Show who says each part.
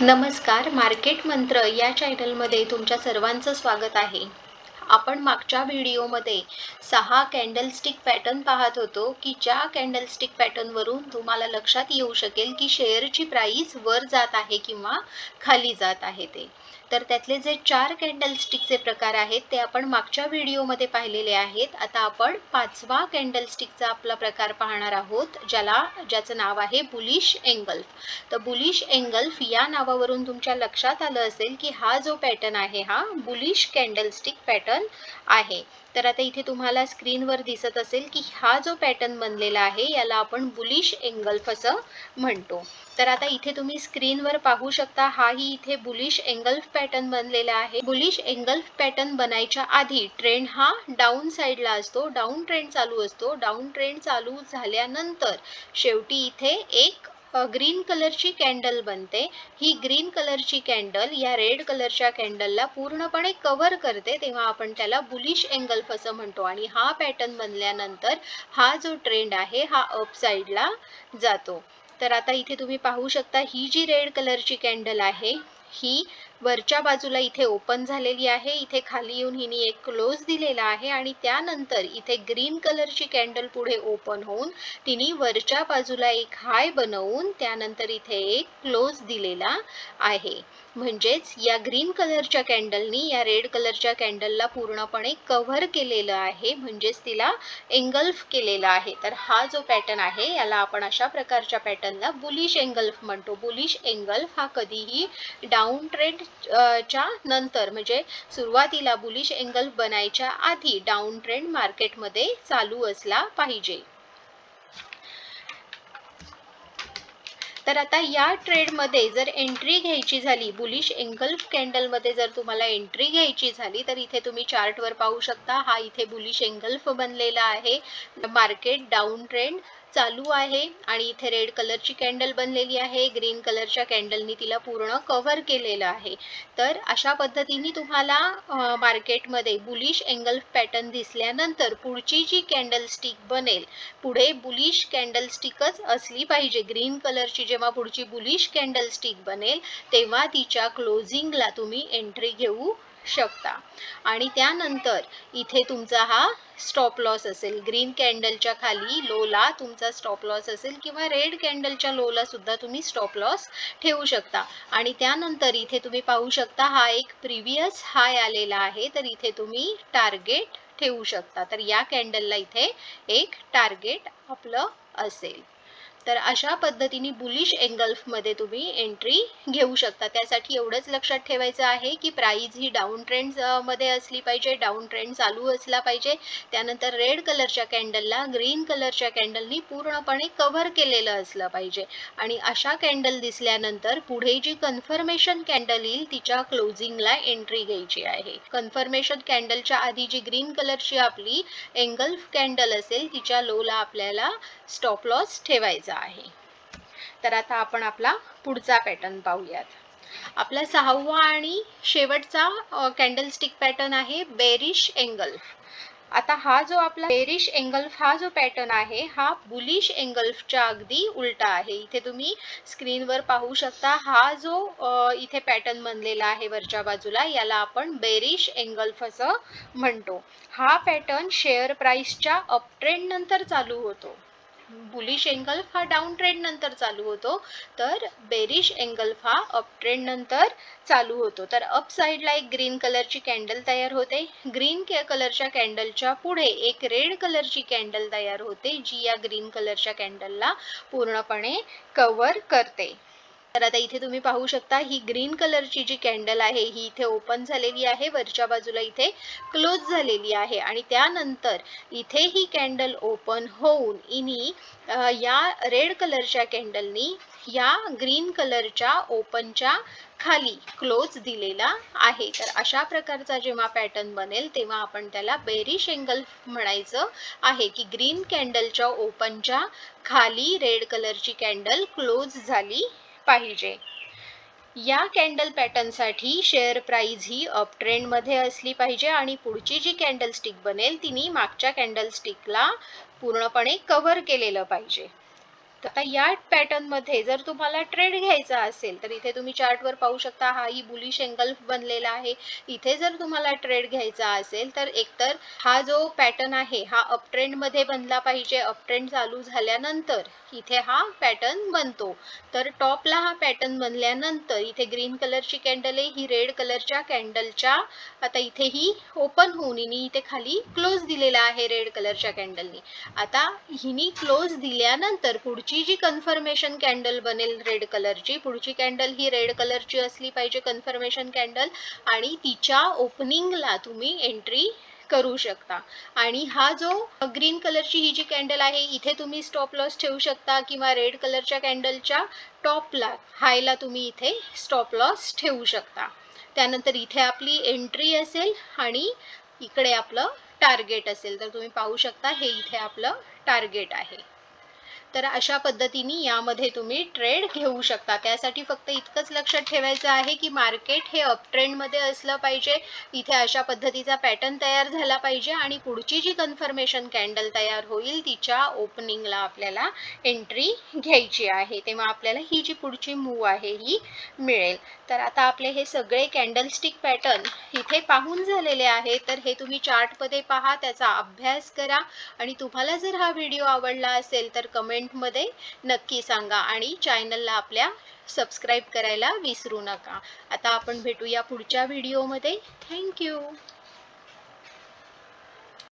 Speaker 1: नमस्कार. मार्केट मंत्र या चॅनलमध्ये तुमच्या सर्वांचं स्वागत आहे. आपण मागच्या व्हिडिओमध्ये 6 कॅन्डलस्टिक पॅटर्न पाहत होतो, की ज्या कॅन्डलस्टिक पॅटर्नवरून तुम्हाला लक्षात येऊ शकेल, की शेअरची प्राइस वर जात आहे किंवा खाली जात आहे ते. तर त्यातले जे 4 कॅन्डलस्टिकचे प्रकार आहेत, ते आपण मागच्या व्हिडिओमध्ये पाहिलेले आहेत. आता आपण 5वा कॅन्डलस्टिकचा आपला प्रकार पाहणार आहोत, ज्याचं नाव आहे बुलिश एंगल्फ. तर बुलिश एंगल्फ या नावावरून तुमच्या लक्षात आलं असेल, की हा जो पॅटर्न आहे हा बुलिश कॅन्डलस्टिक पॅटर्न आहे. तर आता इथे तुम्हाला स्क्रीनवर दिसत असेल, की हा जो पॅटर्न बनलेला आहे याला आपण बुलिश एंगल्फ असं म्हणतो. तर आता इथे तुम्ही स्क्रीनवर पाहू शकता, हाही इथे बुलिश एंगल्फ पॅटर्न बनलेला आहे. बुलिश एंगल्फ पॅटर्न बनायच्या आधी ट्रेंड हा डाऊन साईडला असतो, डाऊन ट्रेंड चालू असतो. डाऊन ट्रेंड चालू झाल्यानंतर शेवटी इथे एक ग्रीन कलरची कॅन्डल बनते. ही ग्रीन कलरची कॅन्डल या रेड कलरच्या कॅन्डलला पूर्णपणे कव्हर करते, तेव्हा आपण त्याला बुलिश एंगल्फ असं म्हणतो. आणि हा पॅटर्न बनल्यानंतर हा जो ट्रेंड आहे हा अप साईडला जातो. तर आता इथे तुम्ही पाहू शकता, ही जी रेड कलरची कॅन्डल आहे ही वरच्या बाजूला इथे ओपन झालेली आहे. इथे खाली येऊन हिने एक क्लोज दिलेला आहे आणि त्यानंतर इथे ग्रीन कलरची कॅन्डल पुढे ओपन होऊन तिने वरच्या बाजूला एक हाय बनवून त्यानंतर इथे एक क्लोज दिलेला आहे. म्हणजेच या ग्रीन कलरच्या कॅन्डलनी या रेड कलरच्या कॅन्डलला पूर्णपणे कव्हर केलेलं आहे, म्हणजेच तिला एंगल्फ केलेला आहे. तर हा जो पॅटर्न आहे याला आपण अशा प्रकारच्या पॅटर्नला बुलिश एंगल्फ म्हणतो. बुलिश एंगल्फ हा कधीही डाऊन ट्रेंड च्या नंतर, म्हणजे सुरुवातीला बुलिश एंगल्फ बनायच्या आधी डाऊन ट्रेंड मार्केटमध्ये चालू असला पाहिजे. तर आता या ट्रेडमध्ये जर एंट्री घ्यायची झाली, बुलिश एंगल्फ कॅन्डलमध्ये जर तुम्हाला एंट्री घ्यायची झाली, तर इथे तुम्ही चार्टवर पाहू शकता, हा इथे बुलिश एंगल्फ बनलेला आहे. मार्केट डाऊन ट्रेंड चालू आहे आणि इथे रेड कलरची कॅन्डल बनलेली आहे. ग्रीन कलरच्या कॅन्डलनी तिला पूर्ण कव्हर केलेलं आहे. तर अशा पद्धतीने तुम्हाला मार्केटमध्ये बुलिश एंगल्फ पॅटर्न दिसल्यानंतर पुढची जी कॅन्डलस्टिक बनेल, पुढे बुलिश कॅन्डलस्टिकच असली पाहिजे. ग्रीन कलरची जेव्हा पुढची बुलिश कॅन्डलस्टिक बनेल, तेव्हा तिच्या क्लोजिंगला तुम्ही एंट्री घेऊ शकता. आणि त्यानंतर इथे तुमचा हा स्टॉप लॉस असेल. ग्रीन कॅन्डलच्या खाली लोला तुमचा स्टॉप लॉस असेल किंवा रेड कॅन्डलच्या लोला सुद्धा तुम्ही स्टॉप लॉस ठेवू शकता. आणि त्यानंतर इथे तुम्ही पाहू शकता, हा एक प्रिव्हियस हाय आलेला आहे, तर इथे तुम्ही टार्गेट ठेवू शकता. तर या कॅन्डलला इथे एक टार्गेट आपलं असेल. तर अशा पद्धतीने बुलिश एंगल्फमध्ये तुम्ही एंट्री घेऊ शकता. त्यासाठी एवढंच लक्षात ठेवायचं आहे, की प्राइस ही डाऊन ट्रेंड मध्ये असली पाहिजे, डाऊन ट्रेंड चालू असला पाहिजे. त्यानंतर रेड कलरच्या कॅन्डलला ग्रीन कलरच्या कॅन्डलनी पूर्णपणे कव्हर केलेलं असलं पाहिजे. आणि अशा कॅन्डल दिसल्यानंतर पुढे जी कन्फर्मेशन कॅन्डल येईल तिच्या क्लोजिंगला एंट्री घ्यायची आहे. कन्फर्मेशन कॅन्डलच्या आधी जी ग्रीन कलरची आपली एंगल्फ कॅन्डल असेल, तिच्या लोला आपल्याला स्टॉप लॉस ठेवायचा आहे. तर आता आपण आपला पुढचा पॅटर्न पाहूयात. आपला 6वा आणि शेवटचा कॅन्डलस्टिक पॅटर्न आहे बेरिश एंगल्फ. आता हा जो आपला बेरिश एंगल्फ हा जो पॅटर्न आहे हा बुलिश एंगल्फच्या अगदी उलटा आहे. इथे तुम्ही स्क्रीनवर पाहू शकता, हा जो इथे पॅटर्न बनलेला आहे वरच्या बाजूला, याला आपण बेरिश एंगल्फ असं म्हणतो. हा पॅटर्न शेअर प्राइसच्या अप ट्रेंड नंतर चालू होतो. बुलिश एंगल्फ हा डाऊन ट्रेंड नंतर चालू होतो, तर बेरिश एंगल्फ हा अप ट्रेंड नंतर चालू होतो. तर अप साईडला एक ग्रीन कलरची कॅन्डल तयार होते. ग्रीन कलरच्या कॅन्डलच्या पुढे एक रेड कलरची कॅन्डल तयार होते, जी या ग्रीन कलरच्या कॅन्डलला पूर्णपणे कव्हर करते. तर आता इथे तुम्ही पाहू शकता, ही ग्रीन कलरची जी कॅन्डल आहे ही इथे ओपन झालेली आहे, वरच्या बाजूला इथे क्लोज झालेली आहे. आणि त्यानंतर इथे ही कॅन्डल ओपन होऊन या रेड कलरच्या कॅन्डलनी या ग्रीन कलरच्या ओपनच्या खाली क्लोज दिलेला आहे. तर अशा प्रकारचा जेव्हा पॅटर्न बनेल तेव्हा आपण त्याला बेरिश एंगल्फ म्हणायचं आहे, की ग्रीन कॅन्डलच्या ओपनच्या खाली रेड कलरची कॅन्डल क्लोज झाली पाहिजे. या कॅन्डल पॅटर्नसाठी शेअर प्राइस ही अप ट्रेंड मध्ये असली पाहिजे आणि पुढची जी कॅन्डल स्टिक बनेल तिने मागच्या कॅन्डल स्टिकला पूर्णपणे कव्हर केलेलं पाहिजे. आता या पॅटर्न मध्ये जर तुम्हाला ट्रेड घ्यायचा असेल तर इथे तुम्ही चार्टवर पाहू शकता, हा ही बुलिश एंगल्फ बनलेला आहे. इथे जर तुम्हाला ट्रेड घ्यायचा असेल तर एकतर हा जो पॅटर्न आहे हा अप ट्रेंड मध्ये बनला पाहिजे. अप ट्रेंड चालू झाल्यानंतर इथे हा पॅटर्न बनतो. तर टॉपला हा पॅटर्न बनल्यानंतर इथे ग्रीन कलरची कॅन्डल आहे, ही रेड कलरच्या कॅन्डलच्या आता इथे ही ओपन होऊन इथे खाली क्लोज दिलेला आहे रेड कलरच्या कॅन्डलनी. आता हिनी क्लोज दिल्यानंतर पुढची जी कन्फर्मेशन कॅन्डल बनेल रेड कलरची, पुढची कॅन्डल ही रेड कलरची असली पाहिजे कन्फर्मेशन कॅन्डल, आणि तिच्या ओपनिंगला तुम्ही एंट्री करू शकता. आणि हा जो ग्रीन कलरची ही जी कॅन्डल आहे इथे तुम्ही स्टॉप लॉस ठेवू शकता, किंवा रेड कलरच्या कॅन्डलच्या टॉपला हायला तुम्ही इथे स्टॉप लॉस ठेवू शकता. त्यानंतर इथे आपली एंट्री असेल आणि इकडे आपलं टार्गेट असेल. तर तुम्ही पाहू शकता हे इथे आपलं टार्गेट आहे. तर अशा पद्धतीने यामध्ये तुम्ही ट्रेड घेऊ शकता. त्यासाठी फक्त इतकंच लक्षात ठेवायचं आहे की मार्केट हे अप ट्रेंड मध्ये असलं पाहिजे. इथे अशा पद्धतीचा पॅटर्न तयार झाला पाहिजे आणि पुढची जी कन्फर्मेशन कॅन्डल तयार होईल तिच्या ओपनिंगला आपल्याला एंट्री घ्यायची आहे, तेव्हा आपल्याला ही जी पुढची मूव आहे ही मिळेल. तर आता आपले हे सगळे कॅन्डलस्टिक पॅटर्न इथे पाहून झालेले आहे. तर हे तुम्ही चार्टमध्ये पहा, त्याचा अभ्यास करा, आणि तुम्हाला जर हा व्हिडिओ आवडला असेल तर कमेंटमध्ये नक्की सांगा, आणि चॅनलला आपल्या सबस्क्राईब करायला विसरू नका. आता आपण भेटूया पुढच्या व्हिडिओमध्ये. थँक्यू.